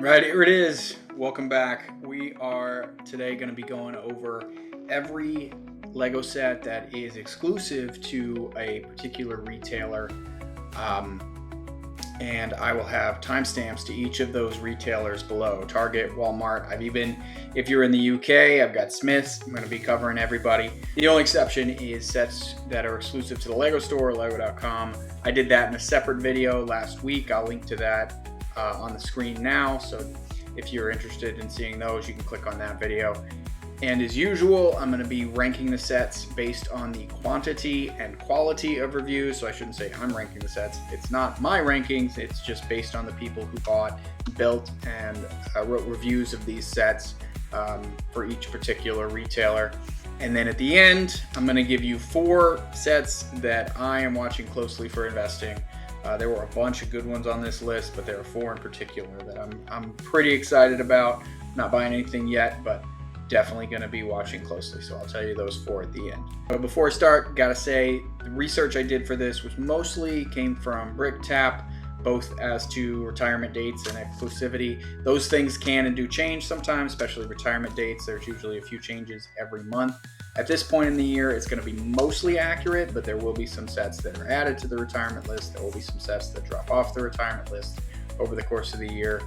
Right, here it is. Welcome back. We are today going to be going over every Lego set that is exclusive to a particular retailer. And I will have timestamps to each of those retailers below. Target, Walmart. If you're in the UK, I've got Smyths. I'm going to be covering everybody. The only exception is sets that are exclusive to the Lego store, lego.com. I did that in a separate video last week. I'll link to that on the screen now, so if you're interested in seeing those, you can click on that video. And as usual, I'm going to be ranking the sets based on the quantity and quality of reviews. So I shouldn't say I'm ranking the sets. It's not my rankings. It's just based on the people who bought, built, and wrote reviews of these sets for each particular retailer. And then at the end, I'm going to give you 4 sets that I am watching closely for investing. There were a bunch of good ones on this list, but there are 4 in particular that I'm pretty excited about. Not buying anything yet, but definitely going to be watching closely. So I'll tell you those 4 at the end. But before I start, gotta say the research I did for this was mostly came from BrickTap, both as to retirement dates and exclusivity. Those things can and do change sometimes, especially retirement dates. There's usually a few changes every month. At this point in the year, it's going to be mostly accurate, but there will be some sets that are added to the retirement list. There will be some sets that drop off the retirement list over the course of the year.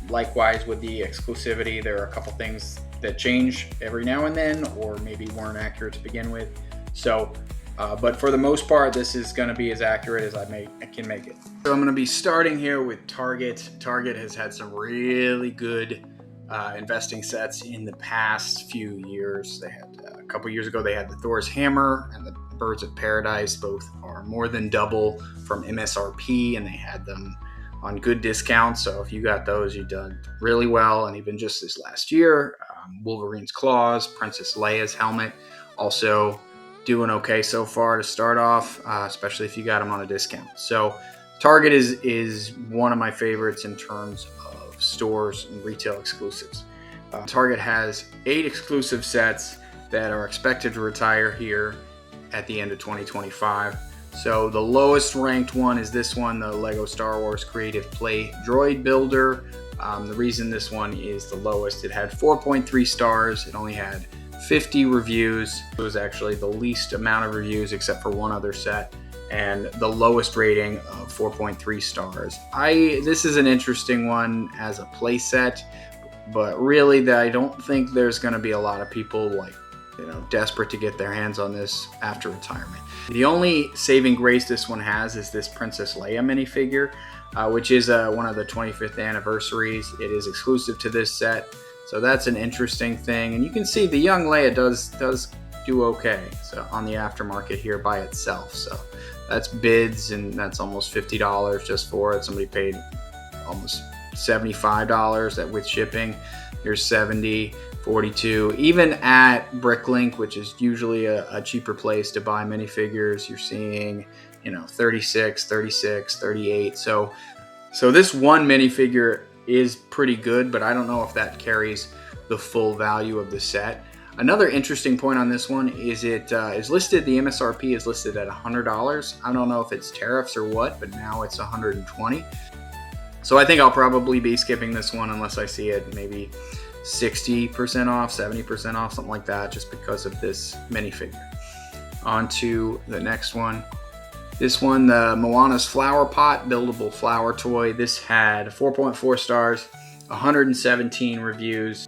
Likewise with the exclusivity, there are a couple things that change every now and then, or maybe weren't accurate to begin with. So, but for the most part, this is going to be as accurate as I can make it. So I'm going to be starting here with Target. Target has had some really good investing sets in the past few years. They had a couple years ago, they had the Thor's Hammer and the Birds of Paradise. Both are more than double from MSRP, and they had them on good discounts. So if you got those, you've done really well. And even just this last year, Wolverine's Claws, Princess Leia's helmet, also doing okay so far to start off, especially if you got them on a discount. So Target is one of my favorites in terms of stores and retail exclusives. Target has 8 exclusive sets that are expected to retire here at the end of 2025. So the lowest ranked one is this one, the Lego Star Wars Creative Play Droid Builder. The reason this one is the lowest, it had 4.3 stars. It only had 50 reviews. It was actually the least amount of reviews except for one other set, and the lowest rating of 4.3 stars. This is an interesting one as a play set, but really I don't think there's going to be a lot of people desperate to get their hands on this after retirement. The only saving grace this one has is this Princess Leia minifigure, which is one of the 25th anniversaries. It is exclusive to this set, so that's an interesting thing. And you can see the young Leia does do okay so on the aftermarket here by itself. So that's bids, and that's almost $50 just for it. Somebody paid almost $75 with shipping. Here's $70, $42. Even at Bricklink, which is usually a cheaper place to buy minifigures, you're seeing $36, $36, $38. So this one minifigure is pretty good, but I don't know if that carries the full value of the set. Another interesting point on this one is it is listed, the MSRP is listed at $100. I don't know if it's tariffs or what, but now it's $120. So I think I'll probably be skipping this one unless I see it maybe 60% off, 70% off, something like that, just because of this minifigure. On to the next one. This one, the Moana's Flower Pot buildable flower toy. This had 4.4 stars, 117 reviews.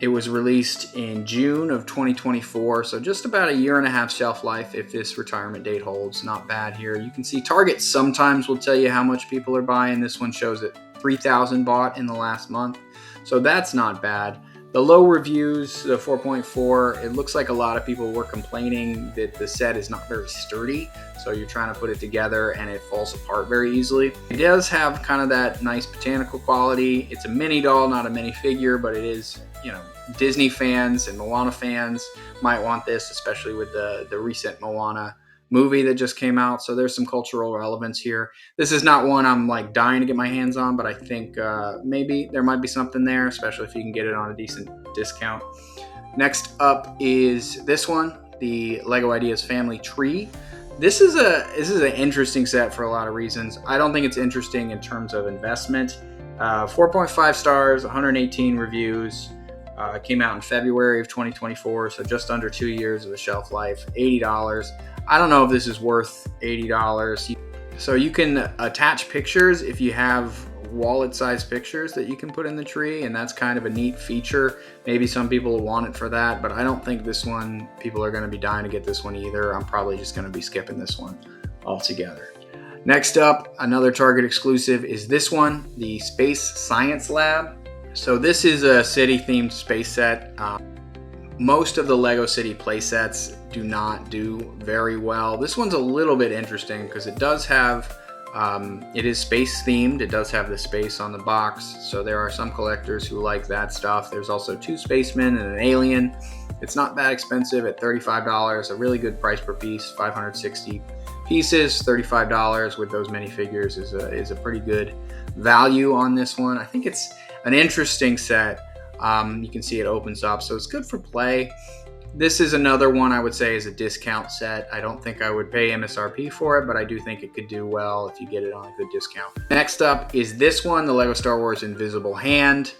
It was released in June of 2024, so just about a 1.5 year shelf life if this retirement date holds. Not bad here. You can see Target sometimes will tell you how much people are buying. This one shows that 3,000 bought in the last month, so that's not bad. The low reviews, the 4.4, it looks like a lot of people were complaining that the set is not very sturdy, so you're trying to put it together and it falls apart very easily. It does have kind of that nice botanical quality. It's a mini doll, not a mini figure, but it is, Disney fans and Moana fans might want this, especially with the recent Moana movie that just came out. So there's some cultural relevance here. This is not one I'm dying to get my hands on, but I think maybe there might be something there, especially if you can get it on a decent discount. Next up is this one, the Lego Ideas Family Tree. This is an interesting set for a lot of reasons. I don't think it's interesting in terms of investment. 4.5 stars, 118 reviews. Came out in February of 2024, so just under 2 years of a shelf life. $80. I don't know if this is worth $80. So you can attach pictures if you have wallet-sized pictures that you can put in the tree, and that's kind of a neat feature. Maybe some people will want it for that, but I don't think this one, people are going to be dying to get this one either. I'm probably just going to be skipping this one altogether. Next up, another Target exclusive is this one, the Space Science Lab. So this is a city-themed space set. Most of the Lego City play sets do not do very well. This one's a little bit interesting because it does have, it is space themed. It does have the space on the box. So there are some collectors who like that stuff. There's also 2 spacemen and an alien. It's not that expensive at $35, a really good price per piece, 560 pieces, $35 with those minifigures is a pretty good value on this one. I think it's an interesting set. You can see it opens up, so it's good for play. This is another one I would say is a discount set. I don't think I would pay MSRP for it, but I do think it could do well if you get it on a good discount. Next up is this one, the Lego Star Wars Invisible Hand.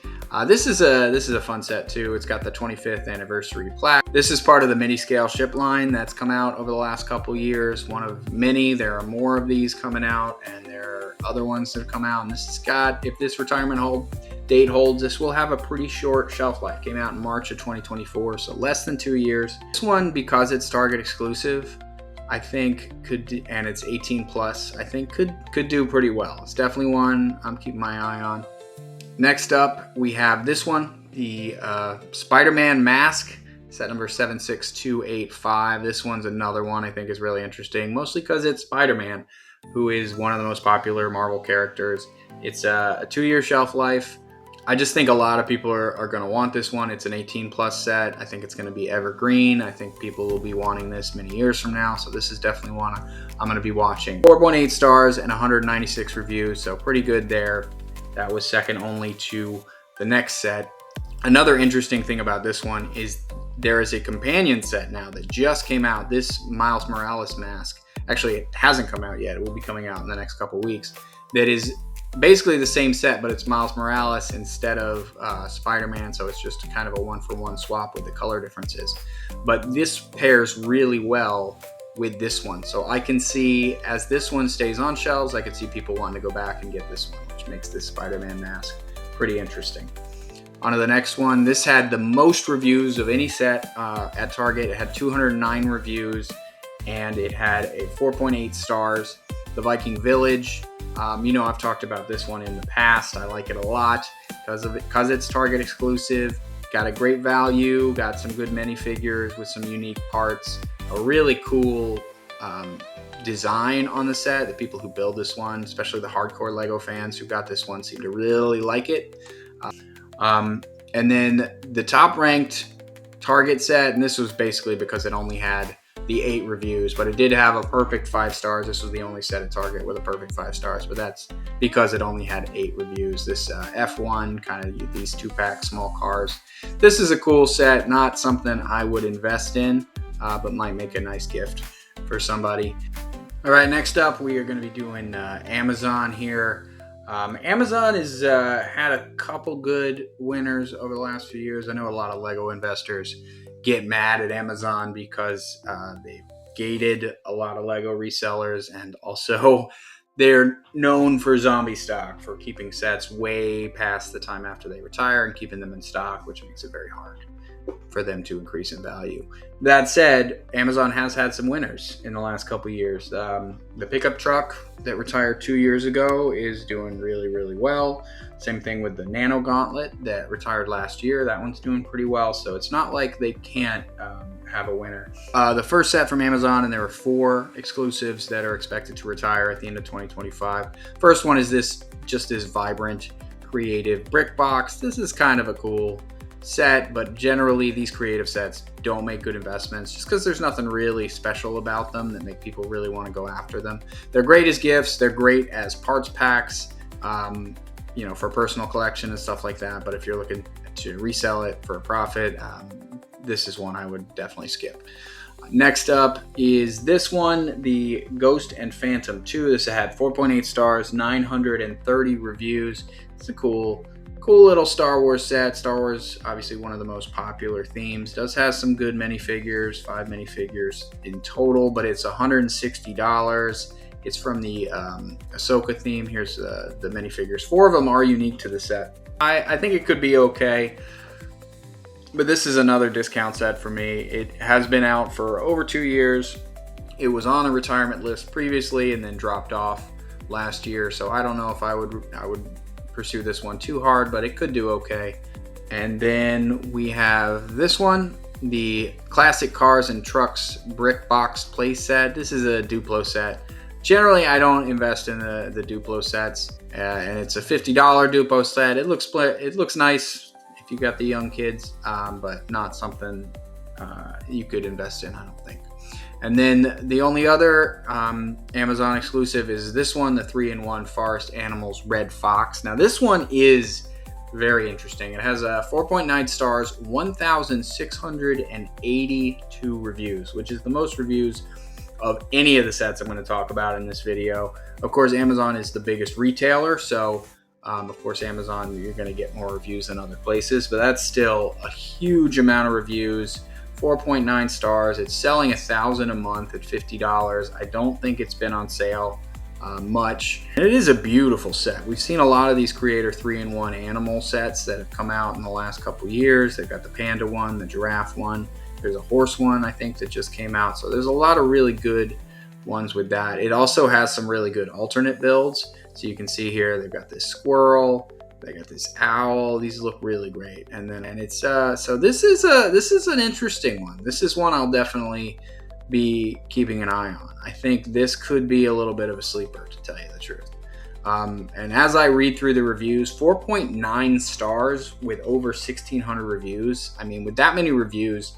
This is a fun set too. It's got the 25th anniversary plaque. This is part of the mini scale ship line that's come out over the last couple years. One of many. There are more of these coming out, and there are other ones that have come out. And this has got, if this retirement date holds, this will have a pretty short shelf life. Came out in March of 2024, so less than 2 years. This one, because it's Target exclusive, I think could, and it's 18 plus, I think could do pretty well. It's definitely one I'm keeping my eye on. Next up, we have this one, the Spider-Man mask, set number 76285. This one's another one I think is really interesting, mostly because it's Spider-Man, who is one of the most popular Marvel characters. It's a 2-year shelf life. I just think a lot of people are going to want this one. It's an 18 plus set. I think it's going to be evergreen. I think people will be wanting this many years from now. So this is definitely one I'm going to be watching. 4.8 stars and 196 reviews. So pretty good there. That was second only to the next set. Another interesting thing about this one is there is a companion set now that just came out. This Miles Morales mask. Actually, it hasn't come out yet. It will be coming out in the next couple weeks. That is basically the same set, but it's Miles Morales instead of Spider-Man, so it's just kind of a 1-for-1 swap with the color differences. But this pairs really well with this one, so I can see, as this one stays on shelves, I could see people wanting to go back and get this one, which makes this Spider-Man mask pretty interesting. On to the next one. This had the most reviews of any set at Target. It had 209 reviews, and it had a 4.8 stars. The Viking Village. You know, I've talked about this one in the past. I like it a lot because it's Target exclusive. Got a great value, got some good minifigures with some unique parts, a really cool design on the set. The people who build this one, especially the hardcore Lego fans who got this one, seem to really like it. And then the top ranked Target set, and this was basically because it only had the 8 reviews, but it did have a perfect 5 stars. This was the only set at Target with a perfect 5 stars, but that's because it only had 8 reviews. This F1, kind of these 2-pack small cars. This is a cool set, not something I would invest in, but might make a nice gift for somebody. All right, next up, we are going to be doing Amazon here. Amazon has had a couple good winners over the last few years. I know a lot of Lego investors get mad at Amazon because they've gated a lot of Lego resellers, and also they're known for zombie stock, for keeping sets way past the time after they retire and keeping them in stock, which makes it very hard for them to increase in value. That said, Amazon has had some winners in the last couple years. The pickup truck that retired 2 years ago is doing really, really well. Same thing with the Nano Gauntlet that retired last year. That one's doing pretty well. So it's not like they can't have a winner. The first set from Amazon, and there were 4 exclusives that are expected to retire at the end of 2025. First one is this vibrant, creative brick box. This is kind of a cool set, but generally these creative sets don't make good investments just because there's nothing really special about them that make people really want to go after them. They're great as gifts. They're great as parts packs, you know, for personal collection and stuff like that. But if you're looking to resell it for a profit, this is one I would definitely skip. Next up is this one, the Ghost and Phantom 2. This had 4.8 stars, 930 reviews. It's a cool little Star Wars set. Star Wars, obviously one of the most popular themes. Does have some good minifigures, 5 minifigures in total, but it's $160. It's from the Ahsoka theme. Here's the minifigures. 4 of them are unique to the set. I think it could be okay, but this is another discount set for me. It has been out for over 2 years. It was on a retirement list previously and then dropped off last year, so I don't know if I would pursue this one too hard, but it could do okay. And then we have this one, the Classic Cars and Trucks Brick Box Play Set. This is a Duplo set. Generally, I don't invest in the Duplo sets, and it's a $50 Duplo set. It looks nice if you got the young kids, but not something you could invest in, I don't think. And then the only other Amazon exclusive is this one, the 3-in-1 Forest Animals Red Fox. Now this one is very interesting. It has 4.9 stars, 1,682 reviews, which is the most reviews of any of the sets I'm going to talk about in this video. Of course, Amazon is the biggest retailer, so of course Amazon, you're going to get more reviews than other places, but that's still a huge amount of reviews. 4.9 stars. It's selling 1,000 a month at $50. I don't think it's been on sale much. And it is a beautiful set. We've seen a lot of these Creator 3-in-1 animal sets that have come out in the last couple years. They've got the panda one, the giraffe one. There's a horse one, I think, that just came out. So there's a lot of really good ones with that. It also has some really good alternate builds. So you can see here, they've got this squirrel, they got this owl. These look really great. And it's so this is an interesting one. This is one I'll definitely be keeping an eye on. I think this could be a little bit of a sleeper, to tell you the truth. And as I read through the reviews, 4.9 stars with over 1,600 reviews. I mean, with that many reviews,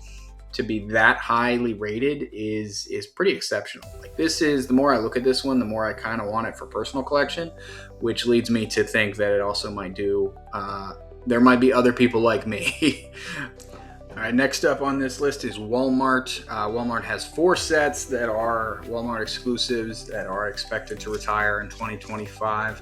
to be that highly rated is pretty exceptional. Like, this is, the more I look at this one, the more I kind of want it for personal collection, which leads me to think that it also might do, there might be other people like me. All right, next up on this list is Wal-Mart. Wal-Mart has 4 sets that are Wal-Mart exclusives that are expected to retire in 2025.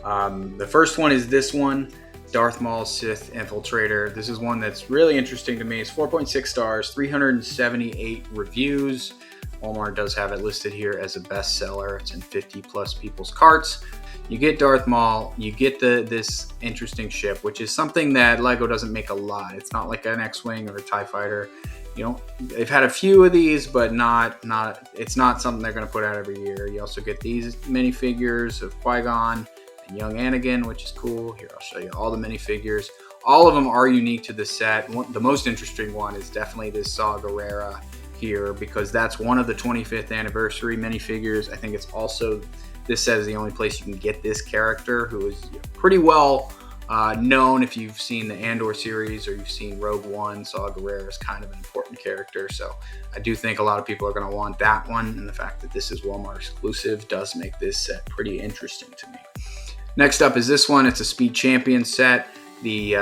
The first one is this one, Darth Maul's Sith Infiltrator. This is one that's really interesting to me. It's 4.6 stars, 378 reviews. Walmart does have it listed here as a bestseller. It's in 50 plus people's carts. You get Darth Maul, you get this interesting ship, which is something that Lego doesn't make a lot. It's not like an X-Wing or a TIE Fighter. You know, they've had a few of these, but it's not something they're going to put out every year. You also get these minifigures of Qui-Gon and young Anakin, which is cool. Here, I'll show you all the minifigures. All of them are unique to the set. The most interesting one is definitely this Saw Gerrera here, because that's one of the 25th anniversary minifigures. I think it's also, this says, the only place you can get this character, who is pretty well known if you've seen the Andor series or you've seen Rogue One. Saw Gerrera is kind of an important character, so I do think a lot of people are going to want that one, and the fact that this is Walmart exclusive does make this set pretty interesting to me. Next up is this one. It's a Speed Champion set. The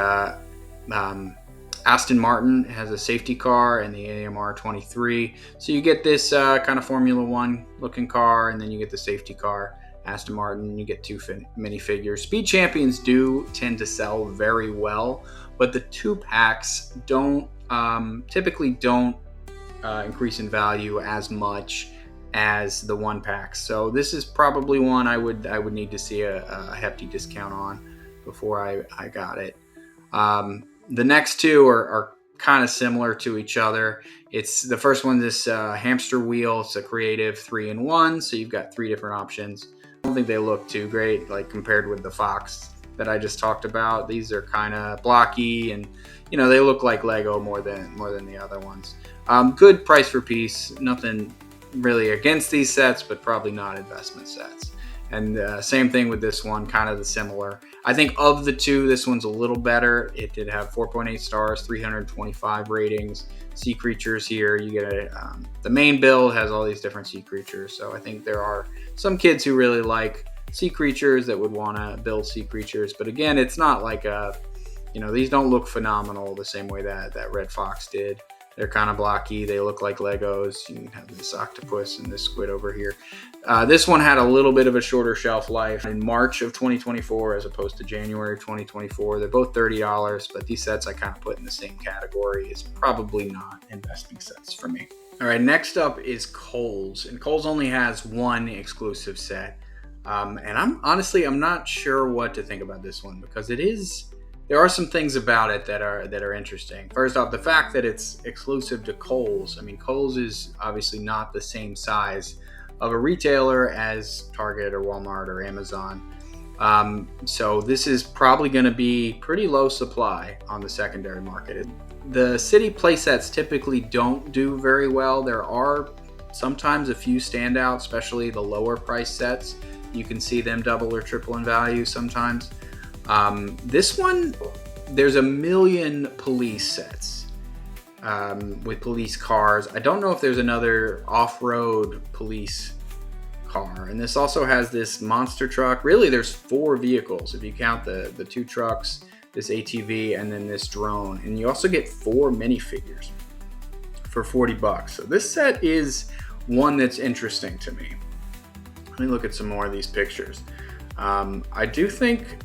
Aston Martin has a safety car and the AMR 23. So you get this kind of Formula One looking car, and then you get the safety car, Aston Martin. You get 2 minifigures. Speed Champions do tend to sell very well, but the 2 packs typically don't increase in value as much as the 1 pack. So this is probably one I would need to see a hefty discount on before I got it. The next 2 are kind of similar to each other. It's the first one, this hamster wheel. It's a creative 3-in-1, so you've got 3 different options. I don't think they look too great, like compared with the Fox that I just talked about. These are kind of blocky, and you know, they look like Lego more than the other ones. Good price per piece. Nothing really against these sets, but probably not investment sets. And same thing with this one, kind of the similar. I think of the 2, this one's a little better. It did have 4.8 stars, 325 ratings. Sea creatures here, you get the main build has all these different sea creatures. So I think there are some kids who really like sea creatures that would want to build sea creatures. But again, it's not like these don't look phenomenal the same way that Red Fox did. They're kind of blocky. They look like Legos. You have this octopus and this squid over here. This one had a little bit of a shorter shelf life in March of 2024 as opposed to January 2024. They're both $30, but these sets I kind of put in the same category. It's probably not investing sets for me. All right, next up is Kohl's, and Kohl's only has one exclusive set. And I'm not sure what to think about this one because there are some things about it that are interesting. First off, the fact that it's exclusive to Kohl's. I mean, Kohl's is obviously not the same size of a retailer as Target or Walmart or Amazon. So this is probably going to be pretty low supply on the secondary market. The city playsets typically don't do very well. There are sometimes a few standouts, especially the lower price sets. You can see them double or triple in value sometimes. This one, there's 1 million police sets with police cars. I don't know if there's another off-road police car. And this also has this monster truck. Really, there's 4 vehicles if you count the 2 trucks, this ATV, and then this drone. And you also get 4 minifigures for $40. So this set is one that's interesting to me. Let me look at some more of these pictures. I do think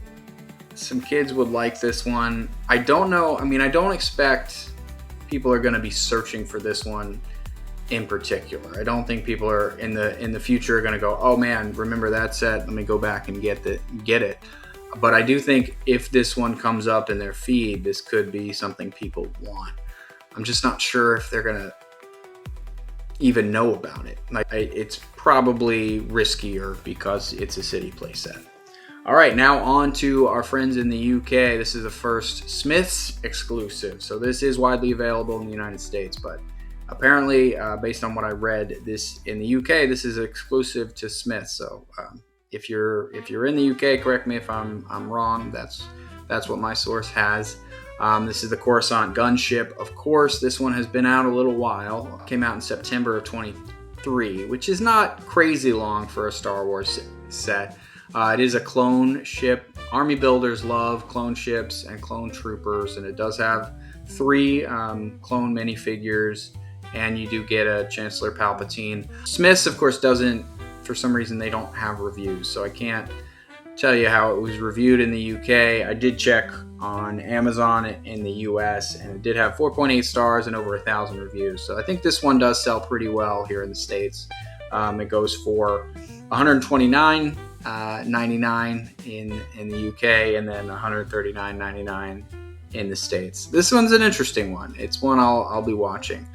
some kids would like this one. I don't know. I mean, I don't expect people are going to be searching for this one in particular. I don't think people are in the future are going to go, oh man, remember that set? Let me go back and get it. But I do think if this one comes up in their feed, this could be something people want. I'm just not sure if they're going to even know about it. It's probably riskier because it's a city playset. All right, now on to our friends in the UK. This is the first Smyths exclusive. So this is widely available in the United States, but apparently, based on what I read, this in the UK, this is exclusive to Smyths. So if you're in the UK, correct me if I'm wrong. That's what my source has. This is the Coruscant gunship. Of course, this one has been out a little while. It came out in September of 23, which is not crazy long for a Star Wars set. It is a clone ship. Army builders love clone ships and clone troopers, and it does have 3 clone minifigures, and you do get a Chancellor Palpatine. Smyths, of course, doesn't, for some reason, they don't have reviews, so I can't tell you how it was reviewed in the UK. I did check on Amazon in the US, and it did have 4.8 stars and over 1,000 reviews. So I think this one does sell pretty well here in the States. It goes for $129.99 in the UK, and then $139.99 in the States. This one's an interesting one. It's one I'll be watching.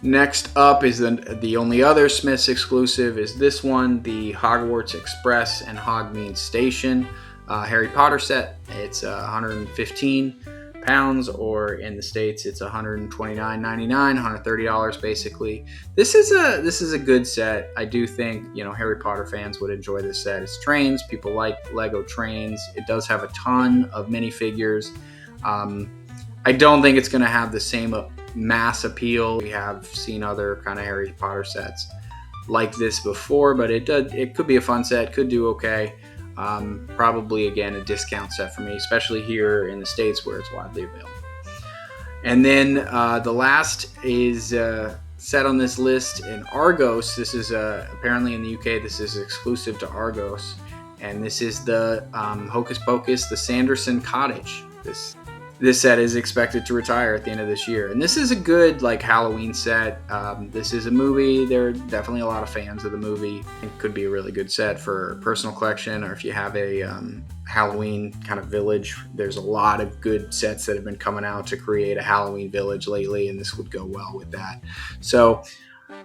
Next up is the only other Smyths exclusive is this one, the Hogwarts Express and Hogmeade Station Harry Potter set. It's 115 pounds, or in the States it's $129.99, $130 basically. This is a good set. I do think Harry Potter fans would enjoy this set. It's trains. People like Lego trains. It does have a ton of minifigures. I don't think it's going to have the same mass appeal. We have seen other kind of Harry Potter sets like this before, but it could be a fun set, could do okay. Probably again a discount set for me, especially here in the States where it's widely available. And then the last is set on this list in Argos. This is apparently in the UK this is exclusive to Argos, and this is the Hocus Pocus, the Sanderson Cottage. This set is expected to retire at the end of this year. And this is a good Halloween set. This is a movie. There are definitely a lot of fans of the movie. It could be a really good set for personal collection, or if you have a Halloween kind of village. There's a lot of good sets that have been coming out to create a Halloween village lately, and this would go well with that. So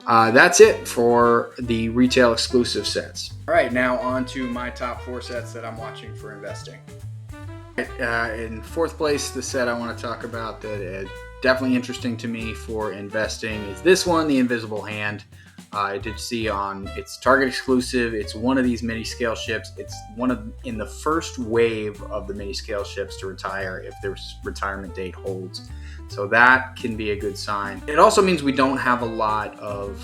that's it for the retail exclusive sets. All right, now on to my top 4 sets that I'm watching for investing. In 4th place, the set I want to talk about that is definitely interesting to me for investing is this one, the Invisible Hand. I did see it's Target exclusive. It's one of these mini scale ships. It's in the first wave of the mini scale ships to retire if their retirement date holds. So that can be a good sign. It also means we don't have a lot of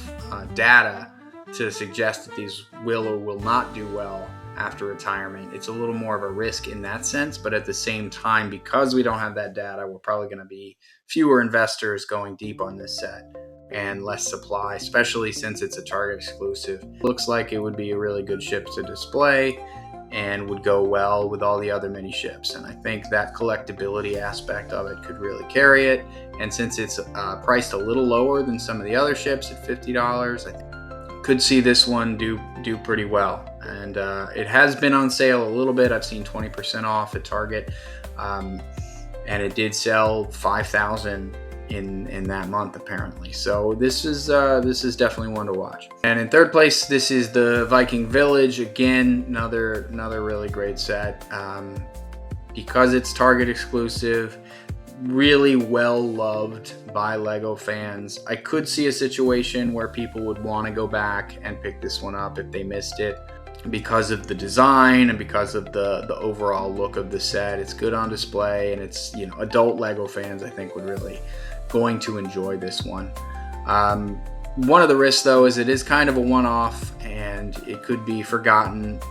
data to suggest that these will or will not do well after retirement. It's a little more of a risk in that sense, but at the same time, because we don't have that data, we're probably going to be fewer investors going deep on this set and less supply, especially since it's a Target exclusive. Looks like it would be a really good ship to display and would go well with all the other mini ships. And I think that collectability aspect of it could really carry it. And since it's priced a little lower than some of the other ships at $50, I could see this one do pretty well. And it has been on sale a little bit. I've seen 20% off at Target, and it did sell 5,000 in that month apparently. So this is definitely one to watch. And in third place, this is the Viking Village. Again, another really great set. Because it's Target exclusive, really well loved by Lego fans. I could see a situation where people would want to go back and pick this one up if they missed it, because of the design and because of the overall look of the set. It's good on display, and it's, you know, adult Lego fans I think would really going to enjoy this one. One of the risks though is it is kind of a one-off and it could be forgotten.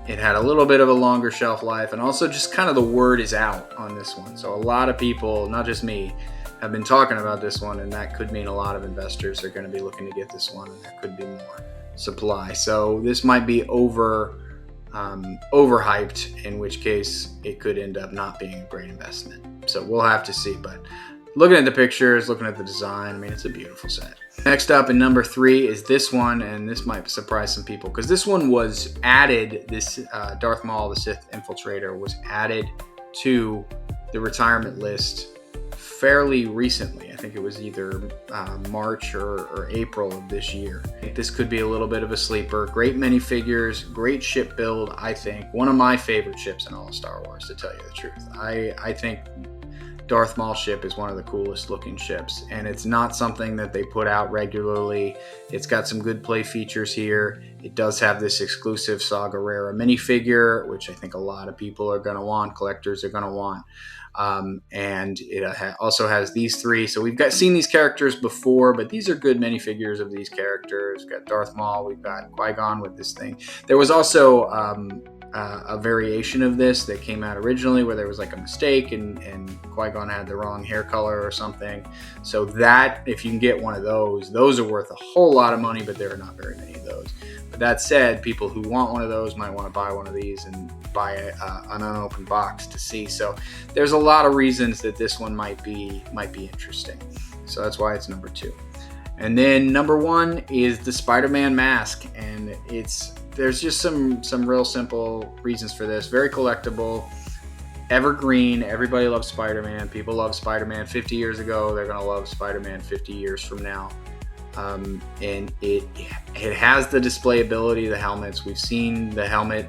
It had a little bit of a longer shelf life, and also just kind of the word is out on this one. So a lot of people, not just me, have been talking about this one, and that could mean a lot of investors are going to be looking to get this one, and there could be more supply. So this might be overhyped, in which case it could end up not being a great investment. So we'll have to see, but looking at the pictures, looking at the design, I mean, it's a beautiful set. Next up in number 3 is this one, and this might surprise some people because this one was added, this Darth Maul, the Sith Infiltrator, was added to the retirement list fairly recently. I think it was either March or April of this year. I think this could be a little bit of a sleeper. Great minifigures, great ship build, I think. One of my favorite ships in all of Star Wars, to tell you the truth. I think Darth Maul ship is one of the coolest looking ships, and it's not something that they put out regularly. It's got some good play features here. It does have this exclusive Saw Gerrera minifigure, which I think a lot of people are going to want, collectors are going to want. And it also has these 3. So we've seen these characters before, but these are good minifigures of these characters. We've got Darth Maul, we've got Qui-Gon with this thing. There was also a variation of this that came out originally where there was like a mistake and Qui-Gon had the wrong hair color or something. So that, if you can get one of those are worth a whole lot of money, but there are not very many of those. But that said, people who want one of those might want to buy one of these and buy an unopened box to see. So there's a lot of reasons that this one might be interesting. So that's why it's number 2. And then number 1 is the Spider-Man mask, and there's just some real simple reasons for this. Very collectible, evergreen. Everybody loves Spider-Man. People love Spider-Man 50 years ago. They're going to love Spider-Man 50 years from now. And it has the display ability, the helmets. We've seen the helmet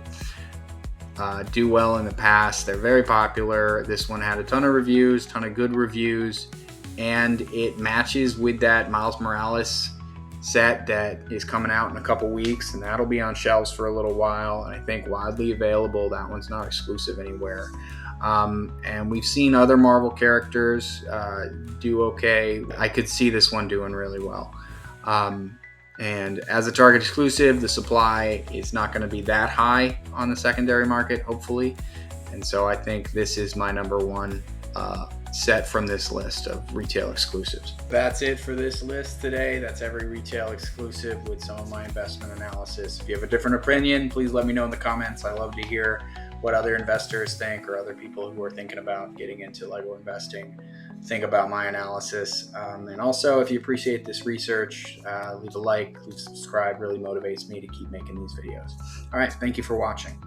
do well in the past. They're very popular. This one had a ton of reviews, ton of good reviews, and it matches with that Miles Morales set that is coming out in a couple weeks, and that'll be on shelves for a little while, and I think widely available. That one's not exclusive anywhere. And we've seen other Marvel characters do okay. I could see this one doing really well. And as a Target exclusive, the supply is not going to be that high on the secondary market, hopefully. And so I think this is my number 1 set from this list of retail exclusives. That's it for this list today. That's every retail exclusive with some of my investment analysis. If you have a different opinion, please let me know in the comments. I love to hear what other investors think, or other people who are thinking about getting into Lego investing think about my analysis. And also, if you appreciate this research, leave a like, leave a subscribe. Really motivates me to keep making these videos. All right, thank you for watching.